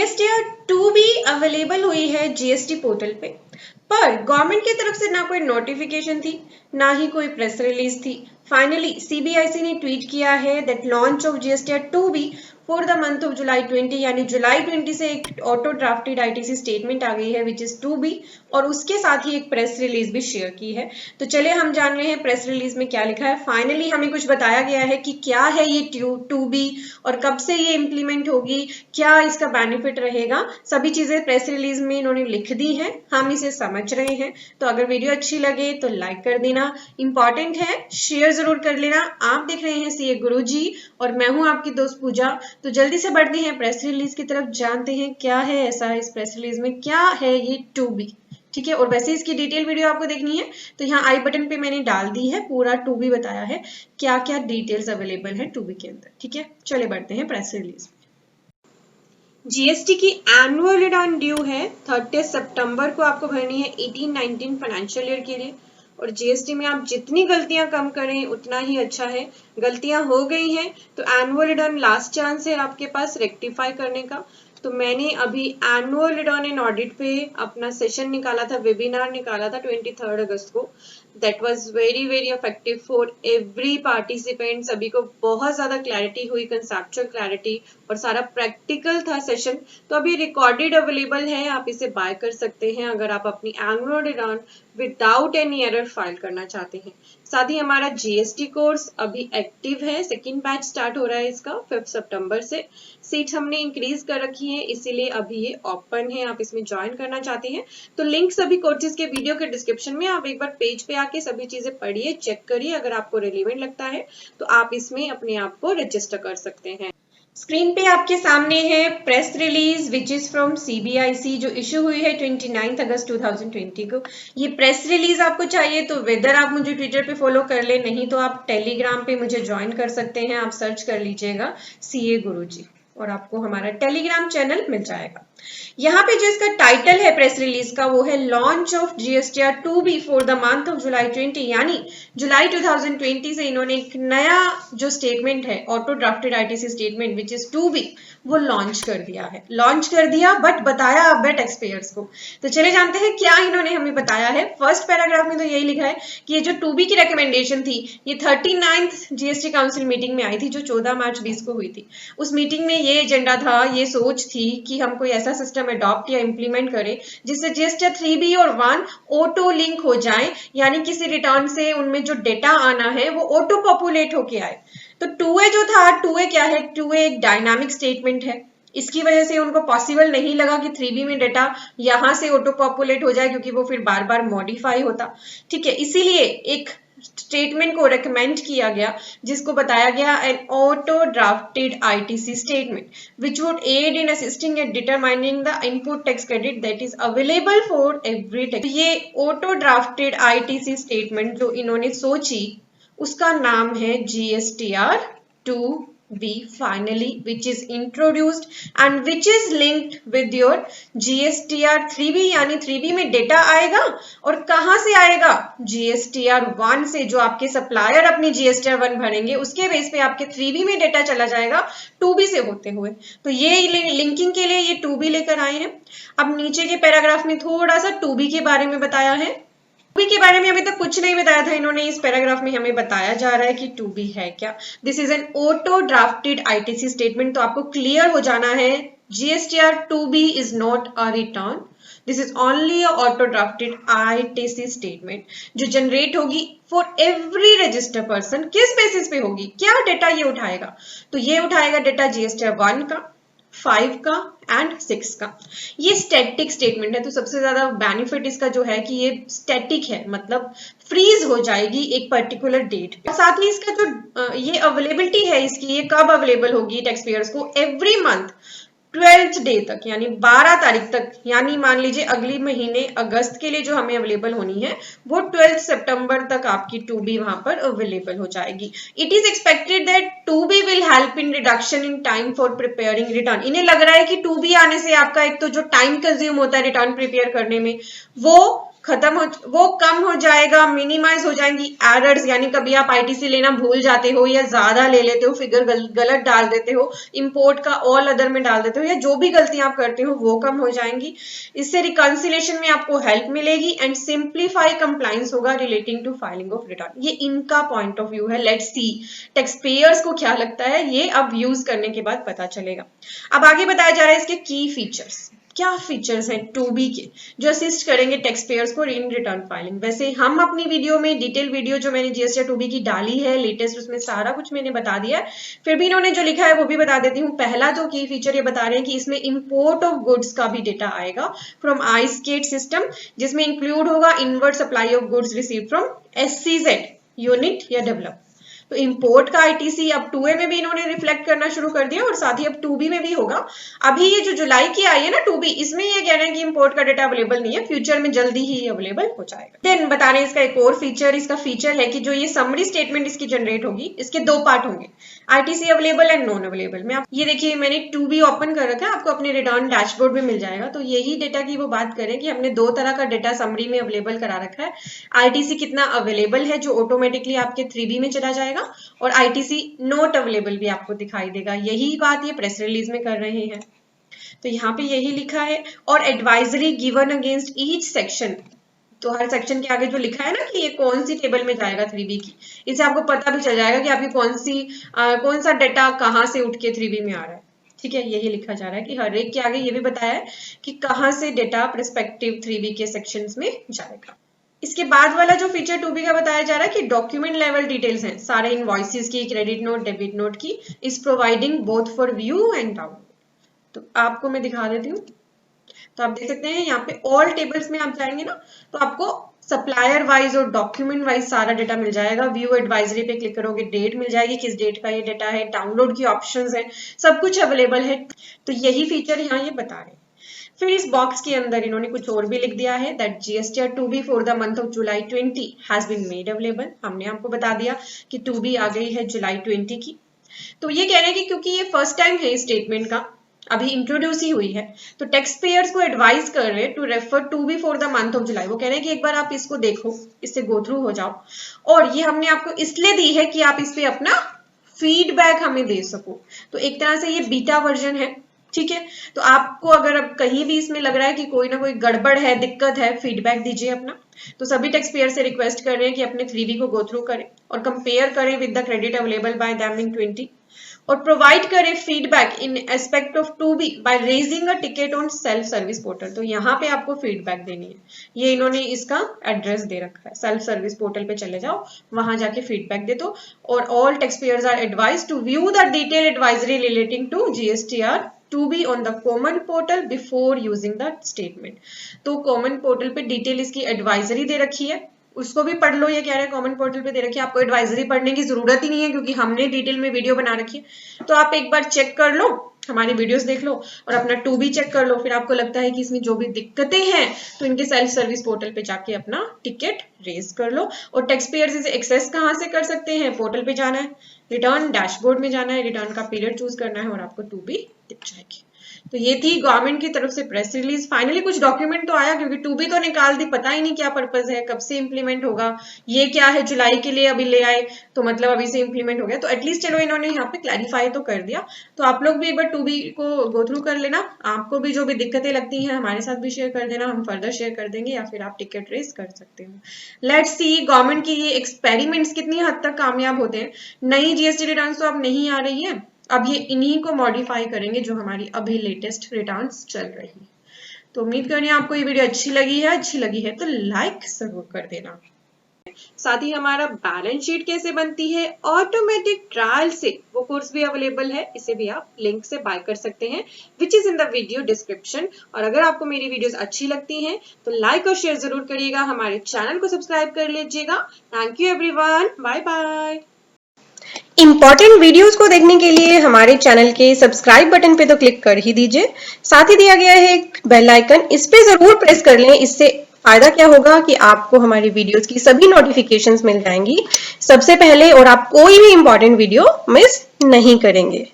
GSTR 2 भी available हुई है जीएसटी पोर्टल पे, पर गवर्नमेंट की तरफ से ना कोई नोटिफिकेशन थी, ना ही कोई प्रेस रिलीज थी। फाइनली सीबीआईसी ने ट्वीट किया है दैट लॉन्च ऑफ जीएसटीआर 2 भी for the month of July 20, यानी जुलाई 20 से एक ऑटो ड्राफ्टेड आईटीसी स्टेटमेंट आ गई है विच इज 2 बी, और उसके साथ ही एक प्रेस रिलीज भी शेयर की है। तो चले हम जान रहे हैं प्रेस रिलीज में क्या लिखा है। फाइनली हमें कुछ बताया गया है कि क्या है ये 2 बी और कब से ये इम्प्लीमेंट होगी, क्या इसका बेनिफिट रहेगा, सभी चीजें प्रेस रिलीज में इन्होंने लिख दी हैं, हम इसे समझ रहे हैं। तो अगर वीडियो अच्छी लगे तो लाइक कर देना, इंपॉर्टेंट है, शेयर जरूर कर लेना। आप देख रहे हैं सीए गुरुजी और मैं हूं आपकी दोस्त पूजा। तो जल्दी से बढ़ते हैं प्रेस रिलीज की तरफ, जानते हैं क्या है ऐसा इस प्रेस रिलीज में, क्या है ये 2 बी। ठीक है, और वैसे इसकी डिटेल वीडियो आपको देखनी है तो यहाँ आई बटन पे मैंने डाल दी है, पूरा 2 बी बताया है, क्या क्या डिटेल्स अवेलेबल है 2 बी के अंदर। ठीक है, चले बढ़ते हैं प्रेस रिलीज। जीएसटी की एनुअल रिटर्न ड्यू है 30 सितंबर को, आपको भरनी है 18-19 फाइनेंशियल ईयर के लिए। और जीएसटी में आप जितनी गलतियां कम करें उतना ही अच्छा है। गलतियां हो गई हैं तो एनुअल रिटर्न लास्ट चांस है आपके पास रेक्टिफाई करने का। तो मैंने अभी एनुअल रिटर्न इन ऑडिट पे अपना सेशन निकाला था, वेबिनार निकाला था 23 अगस्त को। That was very very effective for every participant. सभी को बहुत ज्यादा क्लैरिटी हुई, कंसेप्चुअल क्लैरिटी, और सारा प्रैक्टिकल था सेशन। तो अभी रिकॉर्डेड अवेलेबल है, आप इसे बाय कर सकते हैं अगर आप अपनी annual return without any error file करना चाहते हैं। साथ ही हमारा जीएसटी कोर्स अभी एक्टिव है, सेकेंड बैच स्टार्ट हो रहा है इसका 5 सितंबर से। सीट हमने इंक्रीज कर रखी है इसीलिए अभी ये ओपन है, आप इसमें ज्वाइन करना चाहते हैं तो लिंक सभी कोर्सेज के वीडियो के डिस्क्रिप्शन में, आप एक बार पेज पे आके सभी चीजें पढ़िए, चेक करिए, अगर आपको रिलेवेंट लगता है तो आप इसमें अपने आप को रजिस्टर कर सकते हैं। स्क्रीन पे आपके सामने है press release which is from CBIC जो इश्यू हुई है 29 अगस्त 2020 को। ये प्रेस रिलीज आपको चाहिए तो वेदर आप मुझे ट्विटर पे फॉलो कर ले, नहीं तो आप टेलीग्राम पे मुझे ज्वाइन कर सकते हैं। आप सर्च कर लीजिएगा सीए गुरुजी और आपको हमारा टेलीग्राम चैनल मिल जाएगा। यहाँ पे जो इसका टाइटल है प्रेस रिलीज का वो है launch of GSTR 2 B for the month of July 20, यानी जुलाई 2020 से इन्होंने एक नया जो स्टेटमेंट है auto drafted ITC statement which is 2 B वो लॉन्च कर दिया है। लॉन्च कर दिया बट बताया अब है टैक्स पेयर्स को। तो चले जानते हैं क्या इन्होंने हमें बताया है। फर्स्ट पैराग्राफ में तो यही लिखा है कि ये जो 2 बी की रिकमेंडेशन थी ये 39th जीएसटी काउंसिल मीटिंग में आई थी जो 14 मार्च 20 को हुई थी। उस मीटिंग में ये एजेंडा था, ये सोच थी कि हम कोई ऐसा सिस्टम अडॉप्ट या इंप्लीमेंट करें जिससे जीएसटीआर 3 बी और 1 ऑटो लिंक हो जाए, यानी किसी रिटर्न से उनमें जो डेटा आना है वो ऑटो पॉपुलेट होके आए। तो 2A जो था, 2A क्या है, 2A एक डायनामिक स्टेटमेंट है, इसकी वजह से उनको पॉसिबल नहीं लगा कि 3B में डेटा यहां से ऑटो पॉपुलेट हो जाए क्योंकि वो फिर बार बार मॉडिफाई होता। ठीक है, इसीलिए एक स्टेटमेंट को रेकमेंड किया गया जिसको बताया गया an auto drafted ITC statement which would aid in assisting at determining the input tax credit that is available for every tax. ये ऑटो ड्राफ्टेड आईटीसी स्टेटमेंट जो इन्होंने सोची उसका नाम है GSTR 2B finally which is introduced and which is linked with your GSTR 3B, यानी 3B में data आएगा और कहां से आएगा, GSTR 1 से, जो आपके सप्लायर अपनी GSTR 1 भरेंगे उसके बेस पे आपके 3B में डेटा चला जाएगा 2B से होते हुए। तो ये लिंकिंग के लिए ये 2B लेकर आए हैं। अब नीचे के पैराग्राफ में थोड़ा सा 2B के बारे में बताया है। 2B के बारे में अभी तक कुछ नहीं बताया था इन्होंने, इस पैराग्राफ में हमें बताया जा रहा है कि 2B है क्या। This is an auto drafted ITC statement. तो आपको क्लियर हो जाना है GSTR 2B is not a return, this is only a auto drafted ITC statement जो जनरेट होगी फॉर एवरी रजिस्टर्ड पर्सन। किस बेसिस पे होगी, क्या डेटा ये उठाएगा, तो ये उठाएगा डेटा GSTR 1 का, 5 का एंड 6 का। ये स्टैटिक स्टेटमेंट है तो सबसे ज्यादा बेनिफिट इसका जो है कि ये स्टैटिक है, मतलब फ्रीज हो जाएगी एक पर्टिकुलर डेट पे। साथ ही इसका जो ये अवेलेबिलिटी है इसकी, ये कब अवेलेबल होगी टैक्स पेयर्स को, एवरी मंथ 12th डे तक, यानी 12 तारीख तक, यानी मान लीजिए अगले महीने अगस्त के लिए जो हमें अवेलेबल होनी है वो 12 सितंबर तक आपकी 2B वहां पर अवेलेबल हो जाएगी। It is expected that 2B will help in reduction in time for preparing return. इन्हें लग रहा है कि 2B आने से आपका एक तो जो टाइम कंज्यूम होता है रिटर्न प्रिपेयर करने में वो वो कम हो जाएगा, मिनिमाइज हो जाएंगी एरर्स, यानी कभी आप आईटीसी लेना भूल जाते हो या ज्यादा ले लेते हो, फिगर गलत डाल देते हो, इंपोर्ट का ऑल अदर में डाल देते हो, या जो भी गलतियां आप करते हो वो कम हो जाएंगी। इससे रिकंसिलेशन में आपको हेल्प मिलेगी एंड सिंप्लीफाई कंप्लायंस होगा relating to filing of return. ये इनका पॉइंट ऑफ व्यू है। लेट्स सी टैक्स पेयर्स को क्या लगता है, ये अब यूज करने के बाद पता चलेगा। अब आगे बताया जा रहा है इसके की फीचर्स। क्या फीचर्स हैं 2B के जो असिस्ट करेंगे टैक्स पेयर्स को इन रिटर्न फाइलिंग। वैसे हम अपनी वीडियो में डिटेल वीडियो जो मैंने जीएसटी 2B की डाली है लेटेस्ट, उसमें सारा कुछ मैंने बता दिया है, फिर भी इन्होंने जो लिखा है वो भी बता देती हूँ। पहला जो की फीचर ये बता रहे हैं कि इसमें इंपोर्ट ऑफ गुड्स का भी डेटा आएगा फ्रॉम आईस्केट सिस्टम, जिसमें इंक्लूड होगा inward supply of goods receive from SCZ unit या डेवलप। तो इंपोर्ट का आईटीसी अब 2A में भी इन्होंने रिफ्लेक्ट करना शुरू कर दिया और साथ ही अब 2B में भी होगा। अभी ये जो जुलाई की आई है ना 2B, इसमें ये कह रहे हैं कि इंपोर्ट का डेटा अवेलेबल नहीं है, फ्यूचर में जल्दी ही अवेलेबल हो जाएगा। देन बता रहे हैं इसका एक और फीचर, इसका फीचर है कि जो ये समरी स्टेटमेंट इसकी जनरेट होगी, इसके 2 पार्ट होंगे, ITC available and non available में। आप ये देखिए मैंने 2B ओपन कर रखा है, आपको अपने रिटर्न डैशबोर्ड में मिल जाएगा। तो यही डेटा की वो बात करें कि हमने 2 तरह का डेटा समरी में अवेलेबल करा रखा है। आईटीसी कितना अवेलेबल है जो ऑटोमेटिकली आपके 3B में चला जाएगा, और आईटीसी नॉट अवेलेबल भी आपको दिखाई देगा। यही बात ये प्रेस रिलीज में कर रहे हैं, तो यहाँ पे यही लिखा है। और advisory given against each section, तो हर सेक्शन के आगे जो लिखा है ना कि ये कौन सी टेबल में जाएगा 3B की, इससे आपको पता भी चल जाएगा कि आपकी कौन सा डेटा कहाँ से उठ के 3B में आ रहा है। ठीक है, यही लिखा जा रहा है कि हर एक के आगे ये भी बताया है कि कहाँ से डेटा प्रोस्पेक्टिव 3B के सेक्शंस में जाएगा। इसके बाद वाला जो फीचर 2B का बताया जा रहा है कि डॉक्यूमेंट लेवल डिटेल्स हैं सारे इनवॉइसेस की, क्रेडिट नोट, डेबिट नोट की, is providing both for view and download. तो आपको मैं दिखा देती हूँ। तो आप देख सकते हैं यहाँ पे ऑल टेबल्स में आप जाएंगे ना, तो आपको सप्लायर वाइज और डॉक्यूमेंट वाइज सारा डेटा मिल जाएगा। व्यू एडवाइजरी पे क्लिक करोगे, डेट मिल जाएगी, किस डेट का ये डेटा है, डाउनलोड की ऑप्शंस है, सब कुछ अवेलेबल है। तो यही फीचर यहाँ ये बता रहे हैं। फिर इस बॉक्स के अंदर इन्होंने कुछ और भी लिख दिया है, that GSTR 2B for the month of July 20 has been made available. हमने आपको बता दिया कि 2B आ गई है जुलाई 20 की। तो ये कह रहे हैं कि क्योंकि ये फर्स्ट टाइम है इस स्टेटमेंट का, अभी इंट्रोड्यूस ही हुई है, तो टैक्स पेयर्स को एडवाइस कर रहे हैं to refer 2B for the month of July. वो कह रहे हैं कि एक बार आप इसको देखो, इससे गो थ्रू हो जाओ, और ये हमने आपको इसलिए दी है कि आप इस पे अपना फीडबैक हमें दे सको। तो एक तरह से ये बीटा वर्जन है, ठीक है। तो आपको अगर अब कहीं भी इसमें लग रहा है कि कोई ना कोई गड़बड़ है, दिक्कत है, फीडबैक दीजिए अपना। तो सभी टैक्स पेयर से रिक्वेस्ट कर रहे हैं कि अपने 3B को गो थ्रू करें और कंपेयर करें with the credit available by them in 20, और प्रोवाइड करें feedback in aspect of 2B by raising a ticket on self service portal. तो यहाँ पे आपको फीडबैक देनी है, ये इन्होंने इसका एड्रेस दे रखा है। सेल्फ सर्विस पोर्टल पे चले जाओ, वहां जाके फीडबैक दे दो। और all tax payers are advised to view the detail advisory relating to GSTR 2B on the common portal before using the statement। तो कॉमन पोर्टल पे डिटेल इसकी एडवाइजरी दे रखी है, उसको भी पढ़ लो। ये कह रहे हैं कॉमन पोर्टल पे दे रखी है, आपको एडवाइजरी पढ़ने की जरूरत ही नहीं है क्योंकि हमने डिटेल में वीडियो बना रखी है। तो आप एक बार चेक कर लो, हमारी वीडियोस देख लो और अपना 2B चेक कर लो। फिर आपको लगता है कि इसमें जो भी दिक्कतें हैं तो इनके सेल्फ सर्विस पोर्टल पे जाके अपना टिकट रेज कर लो। और टैक्स पेयर्स इसे एक्सेस कहाँ से कर सकते हैं, पोर्टल पे जाना है, रिटर्न डैशबोर्ड में जाना है, रिटर्न का पीरियड चूज करना है और आपको 2B दिख जाएगी। तो ये थी गवर्नमेंट की तरफ से प्रेस रिलीज। फाइनली कुछ डॉक्यूमेंट तो आया, क्योंकि 2B तो निकाल दी, पता ही नहीं क्या पर्पस है, कब से इंप्लीमेंट होगा, ये क्या है, जुलाई के लिए अभी ले आए तो मतलब अभी से इंप्लीमेंट हो गया। तो एटलीस्ट चलो इन्होंने यहाँ पे क्लैरिफाई तो कर दिया। तो आप लोग भी एक बार 2B को गो थ्रू कर लेना। आपको भी जो भी दिक्कतें लगती हैं हमारे साथ भी शेयर कर देना, हम फर्दर शेयर कर देंगे, या फिर आप टिकट रेस कर सकते हो। लेट्स सी गवर्नमेंट की ये एक्सपेरिमेंट्स कितनी हद तक कामयाब होते हैं। नई GST रिटर्न तो अब नहीं आ रही है, अब ये इन्हीं को मॉडिफाई करेंगे जो हमारी अभी लेटेस्ट रिटर्न्स चल रही है। तो उम्मीद करनी है आपको ये वीडियो अच्छी लगी है तो लाइक जरूर कर देना। साथ ही हमारा बैलेंस शीट कैसे बनती है ऑटोमेटिक ट्रायल से, वो कोर्स भी अवेलेबल है, इसे भी आप लिंक से बाय कर सकते हैं, which is in the video description. और अगर आपको मेरी वीडियोस अच्छी लगती हैं तो लाइक और शेयर जरूर करिएगा, हमारे चैनल को सब्सक्राइब कर लीजिएगा। Thank you everyone, bye bye. Important videos को देखने के लिए हमारे चैनल के सब्सक्राइब बटन पे तो क्लिक कर ही दीजिए, साथ ही दिया गया है एक बेल आइकन, इस पे जरूर प्रेस कर लें। इससे फायदा क्या होगा कि आपको हमारी वीडियोस की सभी नोटिफिकेशंस मिल जाएंगी सबसे पहले और आप कोई भी इंपॉर्टेंट वीडियो मिस नहीं करेंगे।